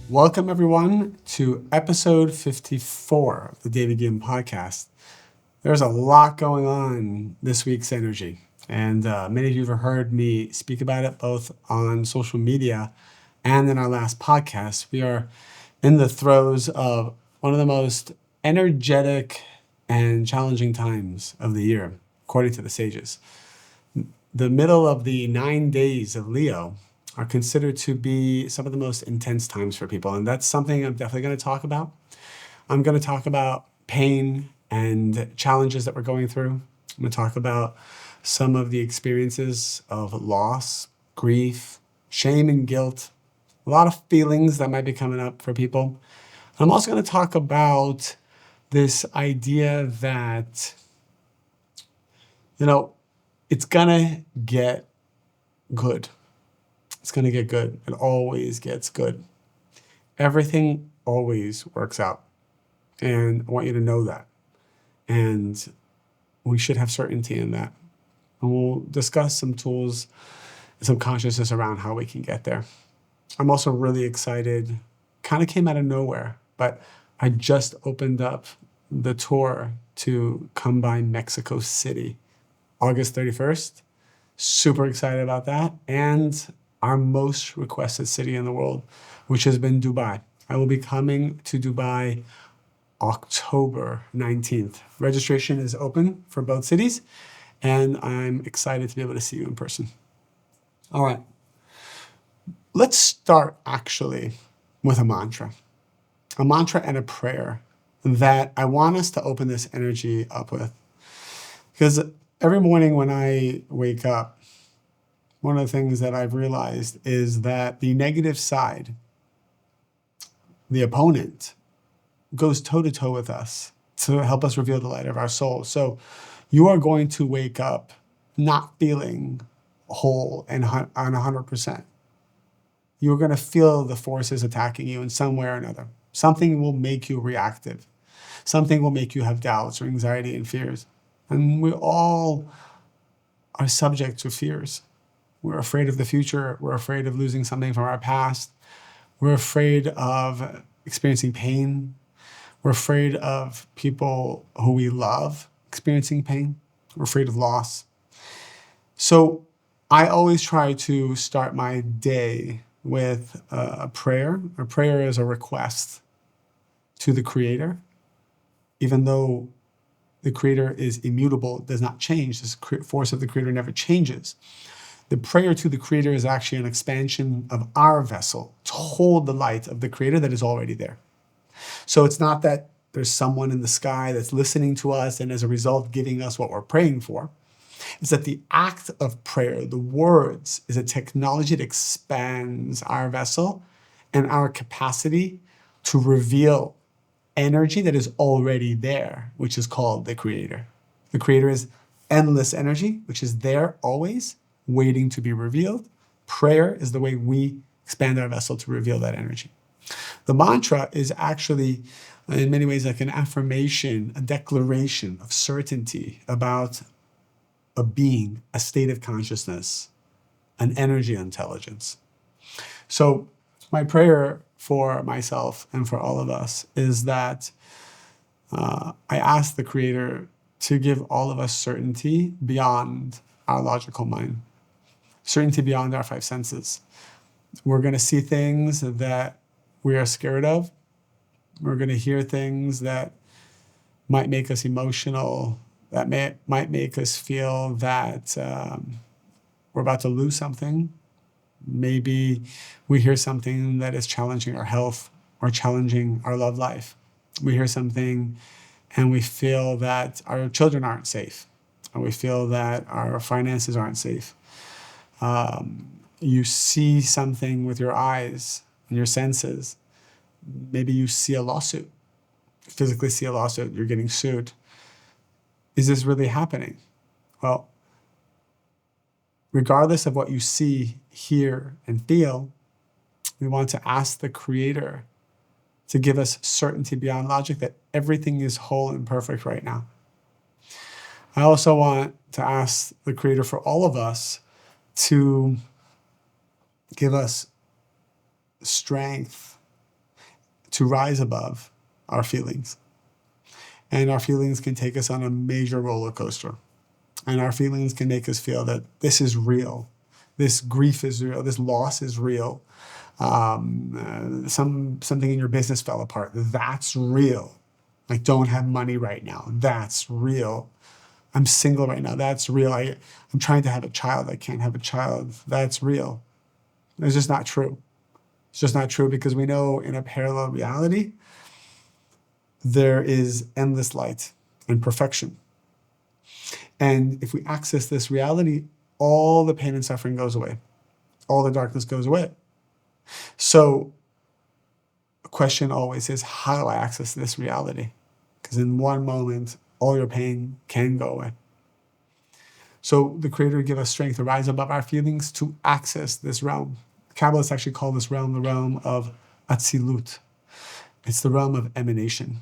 Welcome, everyone, to episode 54 of the David Gim podcast. There's a lot going on this week's energy, and many of you have heard me speak about it both on social media and in our last podcast. We are in the throes of one of the most energetic and challenging times of the year, according to the sages. The middle of the 9 days of Leo are considered to be some of the most intense times for people. And that's something I'm definitely going to talk about. I'm going to talk about pain and challenges that we're going through. I'm going to talk about some of the experiences of loss, grief, shame, and guilt. A lot of feelings that might be coming up for people. I'm also going to talk about this idea that, it's going to get good. It's going to get good. It always gets good. Everything always works out. And I want you to know that. And we should have certainty in that. And we'll discuss some tools and some consciousness around how we can get there. I'm also really excited. Kind of came out of nowhere, but I just opened up the tour to come by Mexico City, August 31st. Super excited about that. And our most requested city in the world, which has been Dubai. I will be coming to Dubai October 19th. Registration is open for both cities, and I'm excited to be able to see you in person. All right. Let's start actually with a mantra and a prayer that I want us to open this energy up with. Because every morning when I wake up, one of the things that I've realized is that the negative side, the opponent, goes toe-to-toe with us to help us reveal the light of our soul. So you are going to wake up not feeling whole and on 100%. You're going to feel the forces attacking you in some way or another. Something will make you reactive. Something will make you have doubts or anxiety and fears. And we all are subject to fears. We're afraid of the future. We're afraid of losing something from our past. We're afraid of experiencing pain. We're afraid of people who we love experiencing pain. We're afraid of loss. So I always try to start my day with a prayer. A prayer is a request to the Creator. Even though the Creator is immutable, does not change. This force of the Creator never changes. The prayer to the Creator is actually an expansion of our vessel to hold the light of the Creator that is already there. So it's not that there's someone in the sky that's listening to us and as a result giving us what we're praying for. It's that the act of prayer, the words, is a technology that expands our vessel and our capacity to reveal energy that is already there, which is called the Creator. The Creator is endless energy, which is there always, waiting to be revealed. Prayer is the way we expand our vessel to reveal that energy. The mantra is actually, in many ways, like an affirmation, a declaration of certainty about a being, a state of consciousness, an energy intelligence. So my prayer for myself and for all of us is that I ask the Creator to give all of us certainty beyond our logical mind, certainty beyond our five senses. We're going to see things that we are scared of. We're going to hear things that might make us emotional, that might make us feel that we're about to lose something. Maybe we hear something that is challenging our health or challenging our love life. We hear something and we feel that our children aren't safe, or we feel that our finances aren't safe. You see something with your eyes and your senses. Maybe you see a lawsuit, physically see a lawsuit, you're getting sued. Is this really happening? Well, regardless of what you see, hear, and feel, we want to ask the Creator to give us certainty beyond logic that everything is whole and perfect right now. I also want to ask the Creator for all of us to give us strength to rise above our feelings. And our feelings can take us on a major roller coaster. And our feelings can make us feel that this is real. This grief is real. This loss is real. Something in your business fell apart. That's real. I don't have money right now. That's real. I'm single right now. That's real. I'm trying to have a child. I can't have a child. That's real. It's just not true. It's just not true because we know in a parallel reality, there is endless light and perfection. And if we access this reality, all the pain and suffering goes away. All the darkness goes away. So the question always is, how do I access this reality? Because in one moment, all your pain can go away. So the Creator give us strength to rise above our feelings to access this realm. Kabbalists actually call this realm the realm of Atzilut. It's the realm of emanation.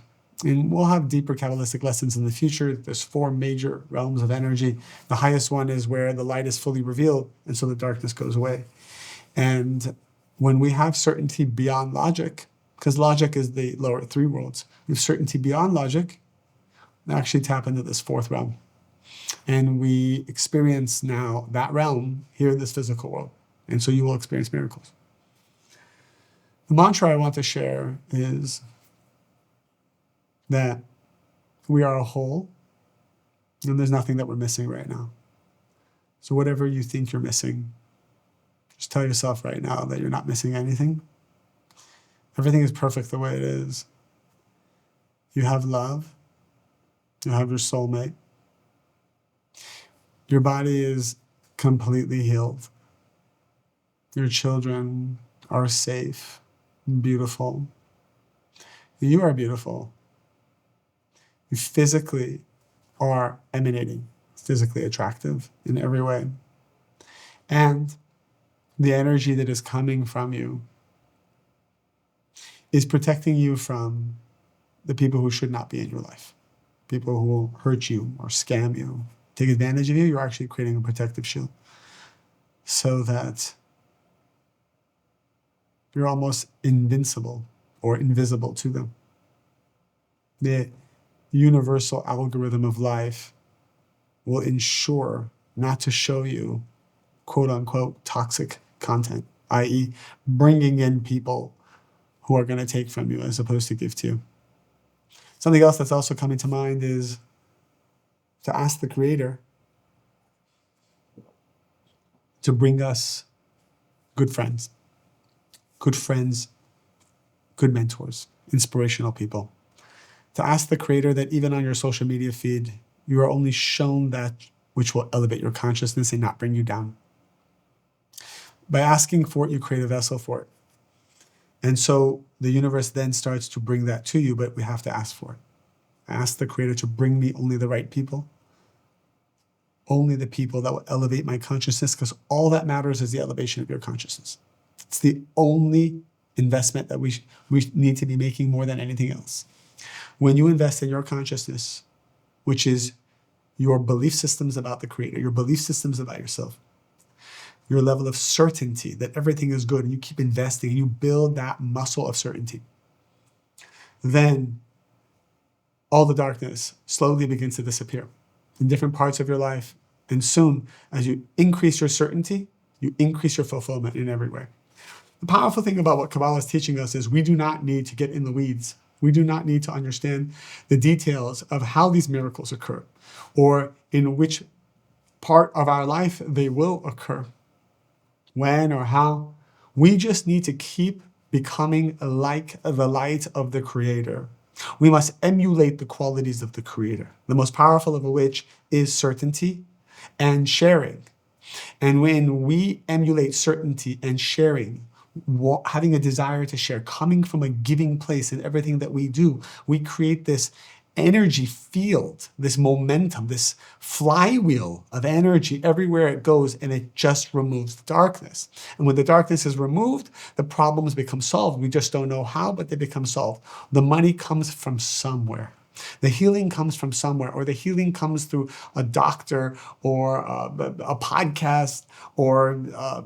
And we'll have deeper Kabbalistic lessons in the future. There's 4 major realms of energy. The highest one is where the light is fully revealed, and so the darkness goes away. And when we have certainty beyond logic, because logic is the lower 3 worlds, we have certainty beyond logic, we actually tap into this 4th realm. And we experience now that realm here in this physical world. And so you will experience miracles. The mantra I want to share is that we are a whole, and there's nothing that we're missing right now. So whatever you think you're missing, just tell yourself right now that you're not missing anything. Everything is perfect the way it is. You have love. You have your soulmate. Your body is completely healed. Your children are safe and beautiful. You are beautiful. You physically are emanating, physically attractive in every way. And the energy that is coming from you is protecting you from the people who should not be in your life. People who will hurt you or scam you, take advantage of you. You're actually creating a protective shield so that you're almost invincible or invisible to them. The universal algorithm of life will ensure not to show you quote unquote toxic content, i.e. bringing in people who are going to take from you as opposed to give to you. Something else that's also coming to mind is to ask the Creator to bring us good friends, good mentors, inspirational people. To ask the Creator that even on your social media feed, you are only shown that which will elevate your consciousness and not bring you down. By asking for it, you create a vessel for it. And so the universe then starts to bring that to you, but we have to ask for it. I ask the Creator to bring me only the right people, only the people that will elevate my consciousness, because all that matters is the elevation of your consciousness. It's the only investment that we need to be making more than anything else. When you invest in your consciousness, which is your belief systems about the Creator, your belief systems about yourself, your level of certainty that everything is good, and you keep investing and you build that muscle of certainty, then all the darkness slowly begins to disappear in different parts of your life. And soon, as you increase your certainty, you increase your fulfillment in every way. The powerful thing about what Kabbalah is teaching us is we do not need to get in the weeds. We do not need to understand the details of how these miracles occur or in which part of our life they will occur, when or how. We just need to keep becoming like the light of the Creator. We must emulate the qualities of the Creator, the most powerful of which is certainty and sharing. And when we emulate certainty and sharing, having a desire to share, coming from a giving place in everything that we do, we create this energy field, this momentum, this flywheel of energy everywhere it goes, and it just removes the darkness. And when the darkness is removed, the problems become solved. We just don't know how, but they become solved. The money comes from somewhere. The healing comes from somewhere, or the healing comes through a doctor or a podcast or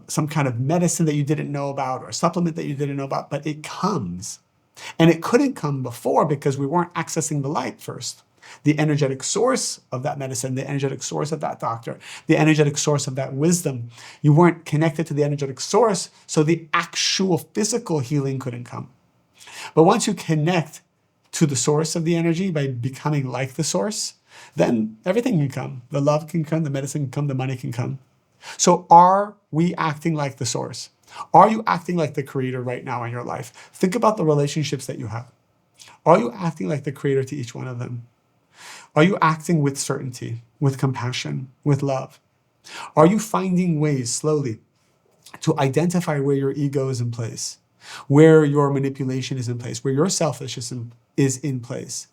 some kind of medicine that you didn't know about or a supplement that you didn't know about, but it comes. And it couldn't come before because we weren't accessing the light first. The energetic source of that medicine, the energetic source of that doctor, the energetic source of that wisdom. You weren't connected to the energetic source, so the actual physical healing couldn't come. But once you connect to the source of the energy by becoming like the source, then everything can come. The love can come, the medicine can come, the money can come. So are we acting like the source? Are you acting like the creator right now in your life? Think about the relationships that you have. Are you acting like the creator to each one of them? Are you acting with certainty, with compassion, with love? Are you finding ways slowly to identify where your ego is in place, where your manipulation is in place, where your selfishness is in place,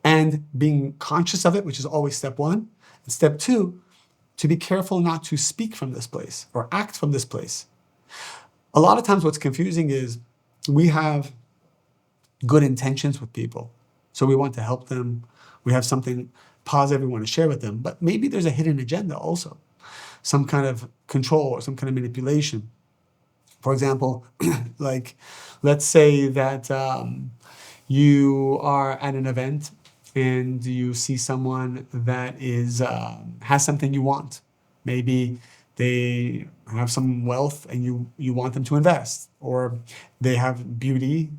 and being conscious of it, which is always step one, and step two, to be careful not to speak from this place or act from this place. A lot of times what's confusing is we have good intentions with people. So we want to help them. We have something positive we want to share with them, but maybe there's a hidden agenda also, some kind of control or some kind of manipulation. For example, like let's say that you are at an event and you see someone that is has something you want. Maybe they have some wealth and you want them to invest, or they have beauty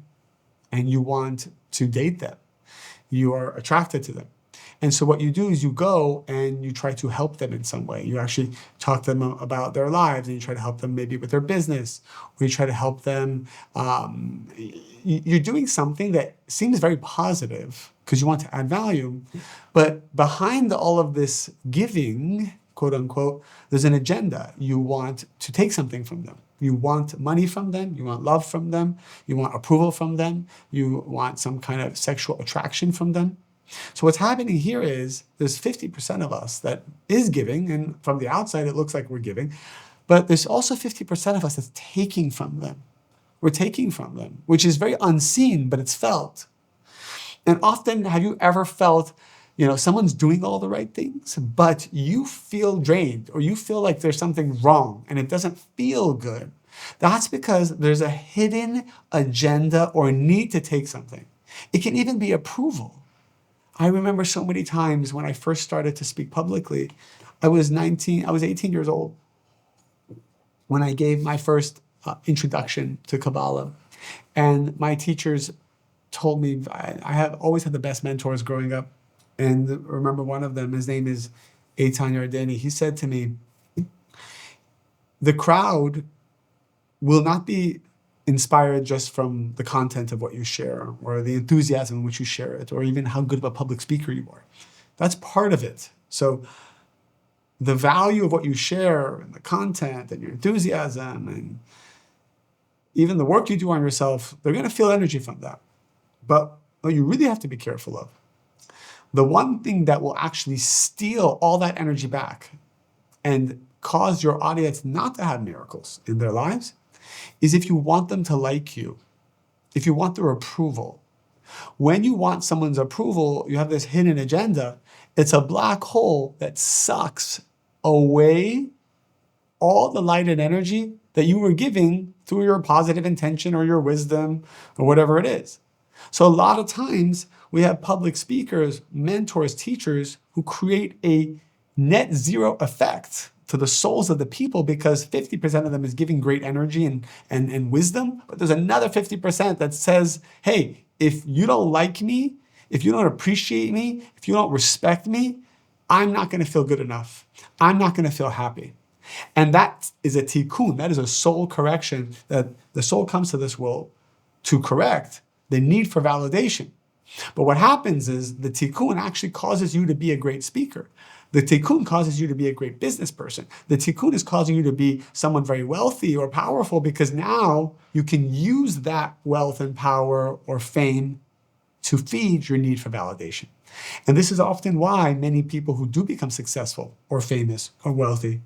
and you want to date them. You are attracted to them. And so what you do is you go and you try to help them in some way. You actually talk to them about their lives, and you try to help them maybe with their business, or you try to help them. You're doing something that seems very positive because you want to add value. But behind all of this giving, quote unquote, there's an agenda. You want to take something from them. You want money from them. You want love from them. You want approval from them. You want some kind of sexual attraction from them. So what's happening here is there's 50% of us that is giving, and from the outside it looks like we're giving, but there's also 50% of us that's taking from them. We're taking from them, which is very unseen, but it's felt. And often, have you ever felt, someone's doing all the right things, but you feel drained or you feel like there's something wrong and it doesn't feel good? That's because there's a hidden agenda or need to take something. It can even be approval. I remember so many times when I first started to speak publicly, I was 18 years old when I gave my first introduction to Kabbalah. And my teachers told me, I have always had the best mentors growing up. And remember one of them, his name is Eitan Yardeni. He said to me, the crowd will not be inspired just from the content of what you share or the enthusiasm in which you share it, or even how good of a public speaker you are. That's part of it. So the value of what you share and the content and your enthusiasm and even the work you do on yourself, they're going to feel energy from that. But what you really have to be careful of, the one thing that will actually steal all that energy back and cause your audience not to have miracles in their lives is if you want them to like you, if you want their approval. When you want someone's approval, you have this hidden agenda. It's a black hole that sucks away all the light and energy that you were giving through your positive intention or your wisdom or whatever it is. So a lot of times we have public speakers, mentors, teachers who create a net zero effect to the souls of the people because 50% of them is giving great energy and wisdom. But there's another 50% that says, hey, if you don't like me, if you don't appreciate me, if you don't respect me, I'm not going to feel good enough. I'm not going to feel happy. And that is a tikkun. That is a soul correction that the soul comes to this world to correct the need for validation. But what happens is the tikkun actually causes you to be a great speaker. The tikkun causes you to be a great business person. The tikkun is causing you to be someone very wealthy or powerful because now you can use that wealth and power or fame to feed your need for validation. And this is often why many people who do become successful or famous or wealthy,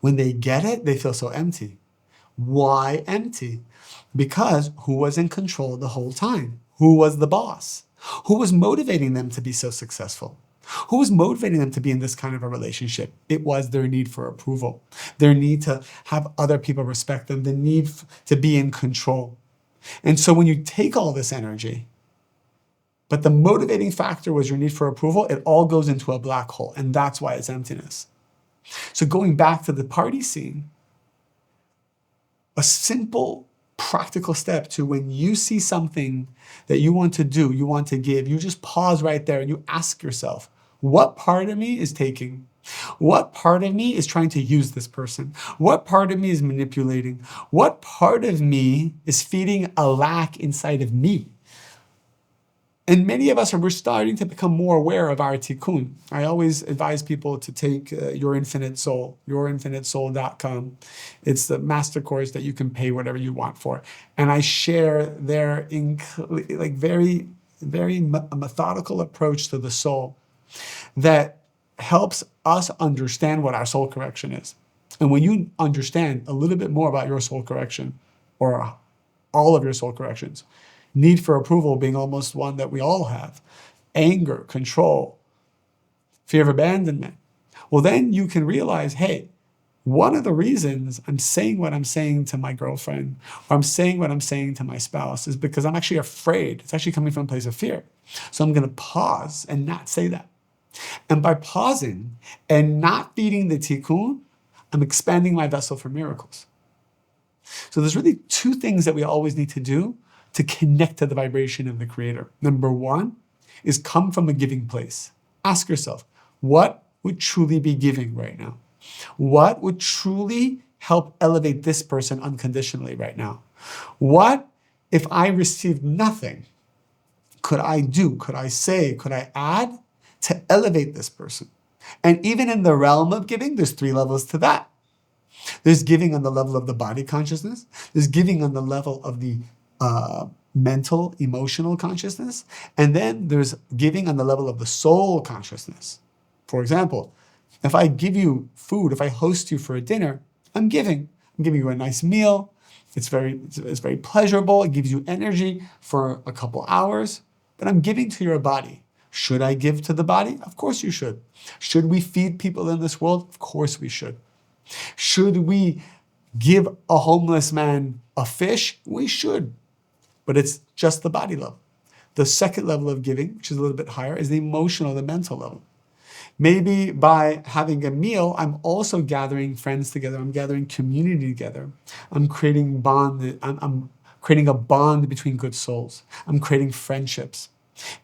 when they get it, they feel so empty. Why empty? Because who was in control the whole time? Who was the boss? Who was motivating them to be so successful? Who was motivating them to be in this kind of a relationship? It was their need for approval, their need to have other people respect them, the need to be in control. And so when you take all this energy, but the motivating factor was your need for approval, it all goes into a black hole. And that's why it's emptiness. So going back to the party scene, a simple practical step to when you see something that you want to do, you want to give, you just pause right there and you ask yourself, what part of me is taking? What part of me is trying to use this person? What part of me is manipulating? What part of me is feeding a lack inside of me? And many of us we're starting to become more aware of our tikkun. I always advise people to take Your Infinite Soul, yourinfinitesoul.com. It's the master course that you can pay whatever you want for. And I share their very, very methodical approach to the soul that helps us understand what our soul correction is. And when you understand a little bit more about your soul correction, or all of your soul corrections, need for approval being almost one that we all have, anger, control, fear of abandonment, well, then you can realize, hey, one of the reasons I'm saying what I'm saying to my girlfriend, or I'm saying what I'm saying to my spouse, is because I'm actually afraid. It's actually coming from a place of fear. So I'm going to pause and not say that. And by pausing and not feeding the tikkun, I'm expanding my vessel for miracles. So there's really two things that we always need to do to connect to the vibration of the Creator. Number one is come from a giving place. Ask yourself, what would truly be giving right now? What would truly help elevate this person unconditionally right now? What if I received nothing? Could I do, could I say, could I add to elevate this person? And even in the realm of giving, there's 3 levels to that. There's giving on the level of the body consciousness. There's giving on the level of the mental, emotional consciousness. And then there's giving on the level of the soul consciousness. For example, if I give you food, if I host you for a dinner, I'm giving. I'm giving you a nice meal. It's very pleasurable. It gives you energy for a couple hours, but I'm giving to your body. Should I give to the body? Of course you should. Should we feed people in this world? Of course we should. Should we give a homeless man a fish? We should. But it's just the body level. The second level of giving, which is a little bit higher, is the emotional, the mental level. Maybe by having a meal, I'm also gathering friends together. I'm gathering community together. I'm creating bond. I'm creating a bond between good souls. I'm creating friendships.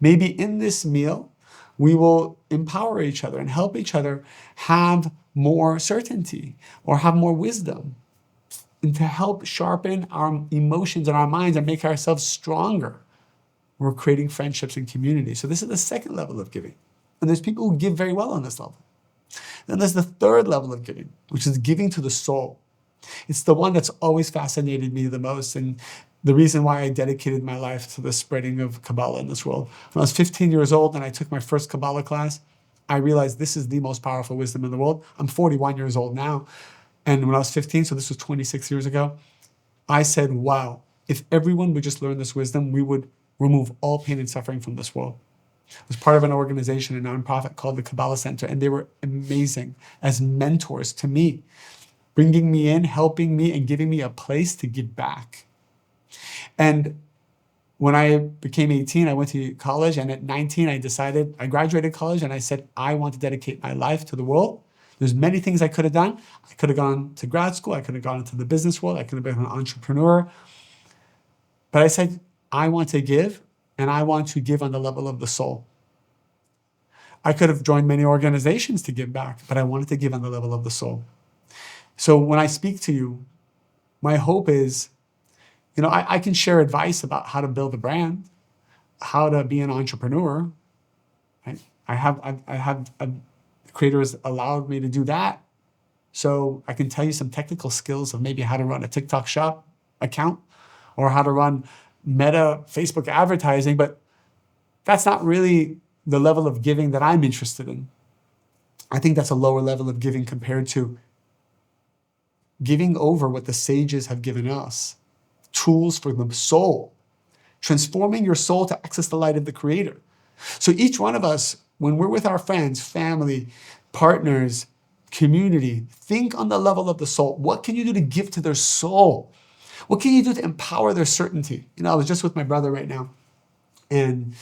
Maybe in this meal, we will empower each other and help each other have more certainty or have more wisdom, and to help sharpen our emotions and our minds and make ourselves stronger. We're creating friendships and community. So this is the second level of giving. And there's people who give very well on this level. Then there's the third level of giving, which is giving to the soul. It's the one that's always fascinated me the most, and the reason why I dedicated my life to the spreading of Kabbalah in this world. When I was 15 years old and I took my first Kabbalah class, I realized this is the most powerful wisdom in the world. I'm 41 years old now. And when I was 15, so this was 26 years ago, I said, wow, if everyone would just learn this wisdom, we would remove all pain and suffering from this world. I was part of an organization, a nonprofit called the Kabbalah Center, and they were amazing as mentors to me, bringing me in, helping me, and giving me a place to give back. And when I became 18, I went to college, and at 19, I graduated college, and I said, I want to dedicate my life to the world. There's many things I could have done. I could have gone to grad school. I could have gone into the business world. I could have been an entrepreneur. But I said, I want to give, and I want to give on the level of the soul. I could have joined many organizations to give back, but I wanted to give on the level of the soul. So when I speak to you, my hope is, I can share advice about how to build a brand, how to be an entrepreneur. Right? Creator has allowed me to do that. So I can tell you some technical skills of maybe how to run a TikTok shop account or how to run Meta Facebook advertising, but that's not really the level of giving that I'm interested in. I think that's a lower level of giving compared to giving over what the sages have given us. Tools for the soul, transforming your soul to access the light of the Creator. So each one of us, when we're with our friends, family, partners, community, think on the level of the soul. What can you do to give to their soul? What can you do to empower their certainty? I was just with my brother right now, and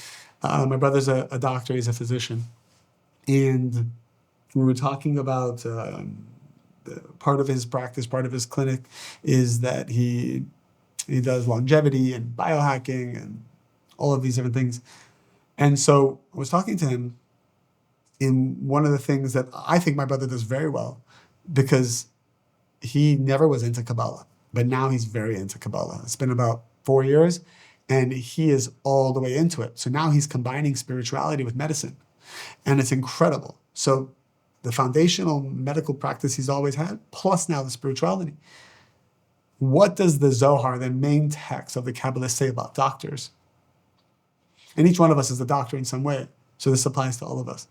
my brother's a doctor, he's a physician. And we were talking about part of his practice, part of his clinic is that he does longevity and biohacking and all of these different things. And so I was talking to him in one of the things that I think my brother does very well, because he never was into Kabbalah, but now he's very into Kabbalah. It's been about 4 years and he is all the way into it. So now he's combining spirituality with medicine, and it's incredible. So the foundational medical practice he's always had, plus now the spirituality. What does the Zohar, the main text of the Kabbalah, say about doctors? And each one of us is a doctor in some way, so this applies to all of us.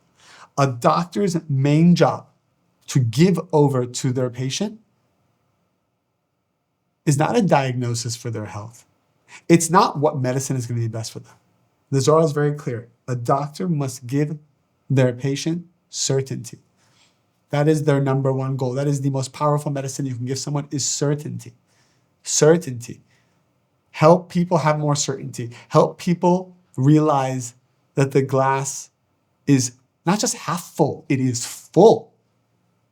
A doctor's main job to give over to their patient is not a diagnosis for their health. It's not what medicine is going to be best for them. The Zohar is very clear. A doctor must give their patient certainty. That is their number one goal. That is the most powerful medicine you can give someone, is certainty. Certainty. Help people have more certainty. Help people realize that the glass is not just half full, it is full.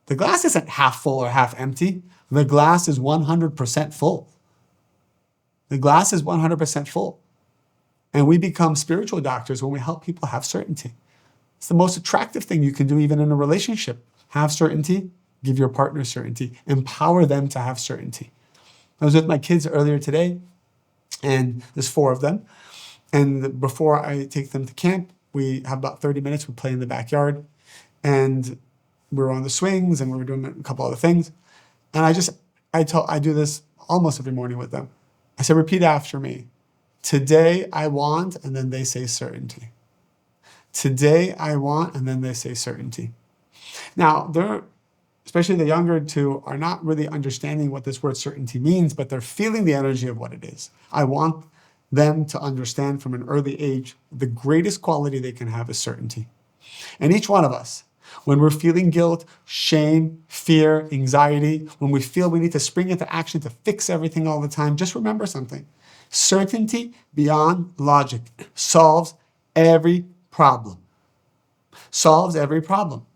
The glass isn't half full or half empty. The glass is 100% full. The glass is 100% full. And we become spiritual doctors when we help people have certainty. It's the most attractive thing you can do even in a relationship. Have certainty, give your partner certainty, empower them to have certainty. I was with my kids earlier today, and there's 4 of them. And before I take them to camp, we have about 30 minutes. We play in the backyard, and we were on the swings, and we were doing a couple other things. And I do this almost every morning with them. I said, repeat after me. Today I want, and then they say certainty. Today I want, and then they say certainty. Now, especially the younger two, are not really understanding what this word certainty means, but they're feeling the energy of what it is. I want them to understand from an early age the greatest quality they can have is certainty. And each one of us, when we're feeling guilt, shame, fear, anxiety, when we feel we need to spring into action to fix everything all the time, just remember something. Certainty beyond logic solves every problem. Solves every problem.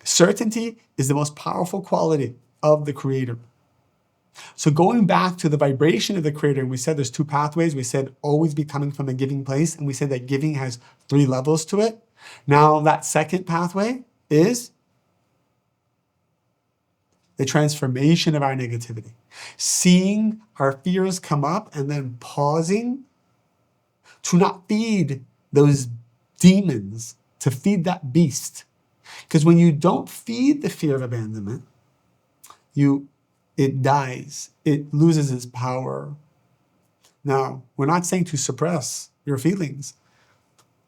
Certainty is the most powerful quality of the Creator. So going back to the vibration of the Creator, and we said there's 2 pathways. We said always be coming from a giving place, and we said that giving has 3 levels to it. Now that second pathway is the transformation of our negativity. Seeing our fears come up and then pausing to not feed those demons, to feed that beast. Because when you don't feed the fear of abandonment, it dies. It loses its power. Now, we're not saying to suppress your feelings.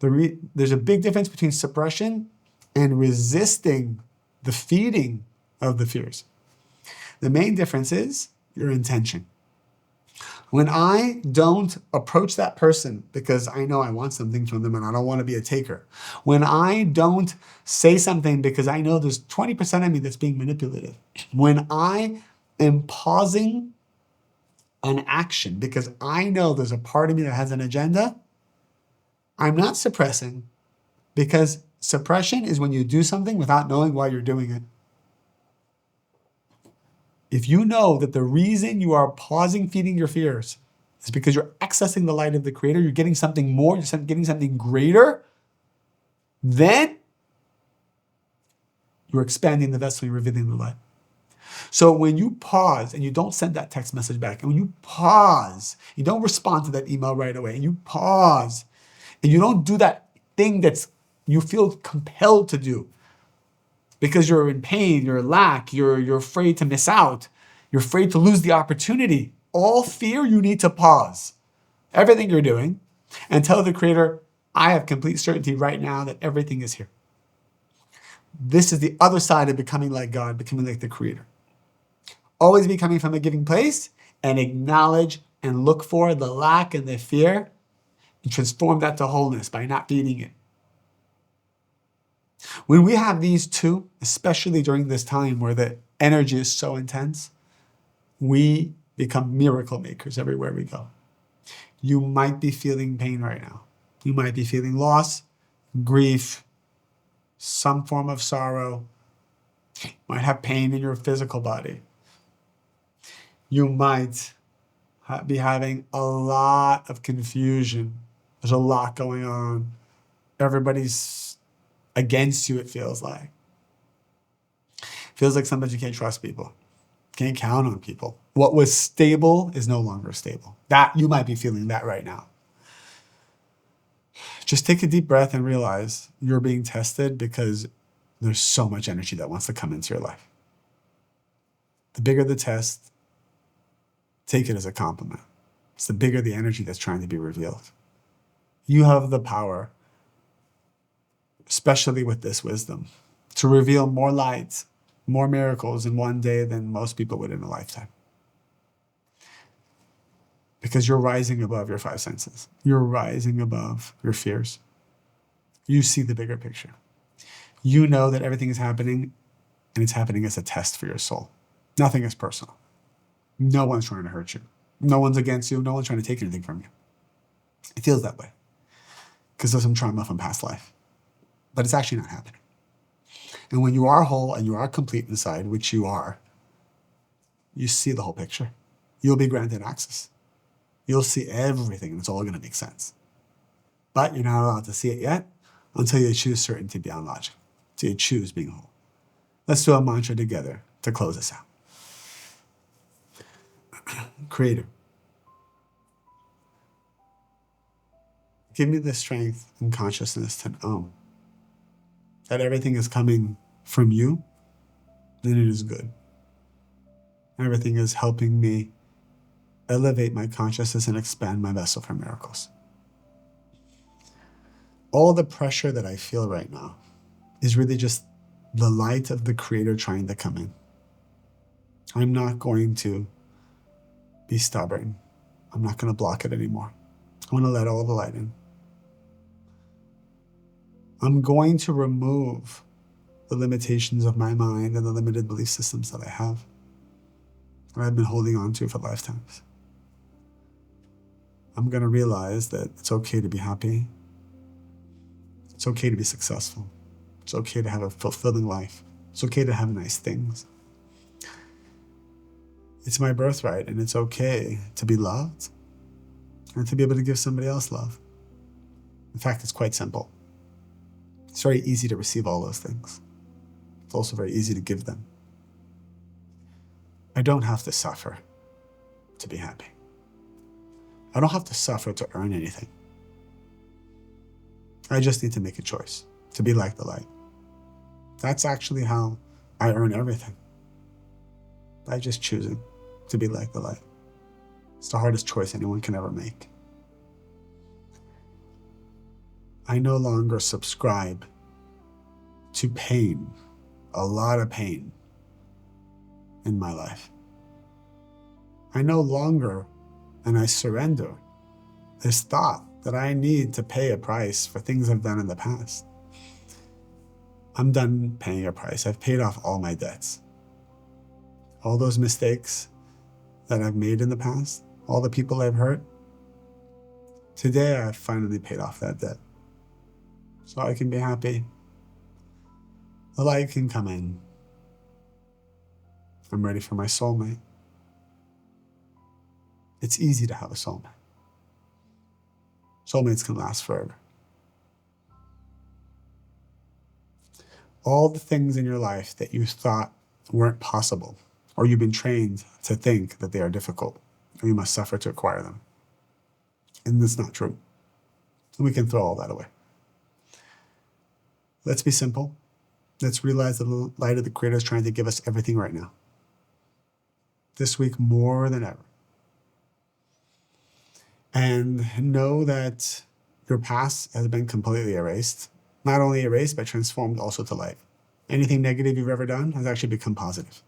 There's a big difference between suppression and resisting the feeding of the fears. The main difference is your intention. When I don't approach that person because I know I want something from them and I don't want to be a taker. When I don't say something because I know there's 20% of me that's being manipulative. When I am pausing an action because I know there's a part of me that has an agenda, I'm not suppressing, because suppression is when you do something without knowing why you're doing it. If you know that the reason you are pausing feeding your fears is because you're accessing the light of the Creator, you're getting something more, you're getting something greater, then you're expanding the vessel, you're revealing the light. So when you pause and you don't send that text message back, and when you pause, you don't respond to that email right away, and you pause, and you don't do that thing you feel compelled to do, because you're in pain, you're in lack, you're afraid to miss out, you're afraid to lose the opportunity. All fear, you need to pause everything you're doing and tell the Creator, I have complete certainty right now that everything is here. This is the other side of becoming like God, becoming like the Creator. Always be coming from a giving place and acknowledge and look for the lack and the fear and transform that to wholeness by not feeding it. When we have these two, especially during this time where the energy is so intense, We become miracle makers everywhere we go. You might be feeling pain right now. You might be feeling loss, grief, some form of sorrow. You might have pain in your physical body. You might be having a lot of confusion. There's a lot going on. Everybody's against you, it feels like. Feels like sometimes you can't trust people. Can't count on people. What was stable is no longer stable. That you might be feeling that right now. Just take a deep breath and realize you're being tested because there's so much energy that wants to come into your life. The bigger the test, take it as a compliment. It's the bigger the energy that's trying to be revealed. You have the power, especially with this wisdom, to reveal more light, more miracles in one day than most people would in a lifetime. Because you're rising above your five senses. You're rising above your fears. You see the bigger picture. You know that everything is happening, and it's happening as a test for your soul. Nothing is personal. No one's trying to hurt you. No one's against you. No one's trying to take anything from you. It feels that way because of some trauma from past life. But it's actually not happening. And when you are whole and you are complete inside, which you are, you see the whole picture. You'll be granted access. You'll see everything, and it's all going to make sense. But you're not allowed to see it yet until you choose certainty beyond logic. Until you choose being whole. Let's do a mantra together to close this out. Creator, give me the strength and consciousness to know that everything is coming from you, and it is good. Everything is helping me elevate my consciousness and expand my vessel for miracles. All the pressure that I feel right now is really just the light of the Creator trying to come in. I'm not going to be stubborn. I'm not going to block it anymore. I want to let all the light in. I'm going to remove the limitations of my mind and the limited belief systems that I have, that I've been holding on to for lifetimes. I'm going to realize that it's okay to be happy. It's okay to be successful. It's okay to have a fulfilling life. It's okay to have nice things. It's my birthright, and it's okay to be loved and to be able to give somebody else love. In fact, it's quite simple. It's very easy to receive all those things. It's also very easy to give them. I don't have to suffer to be happy. I don't have to suffer to earn anything. I just need to make a choice to be like the light. That's actually how I earn everything. By just choosing to be like the light. It's the hardest choice anyone can ever make. I no longer subscribe to pain, a lot of pain in my life. I no longer, and I surrender this thought that I need to pay a price for things I've done in the past. I'm done paying a price. I've paid off all my debts. All those mistakes that I've made in the past, all the people I've hurt, today I've finally paid off that debt. So I can be happy. The light can come in. I'm ready for my soulmate. It's easy to have a soulmate. Soulmates can last forever. All the things in your life that you thought weren't possible, or you've been trained to think that they are difficult, or you must suffer to acquire them. And that's not true. And we can throw all that away. Let's be simple. Let's realize that the light of the Creator is trying to give us everything right now. This week more than ever. And know that your past has been completely erased. Not only erased, but transformed also to light. Anything negative you've ever done has actually become positive.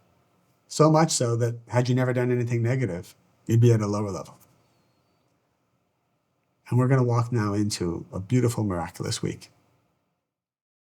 So much so that had you never done anything negative, you'd be at a lower level. And we're going to walk now into a beautiful, miraculous week.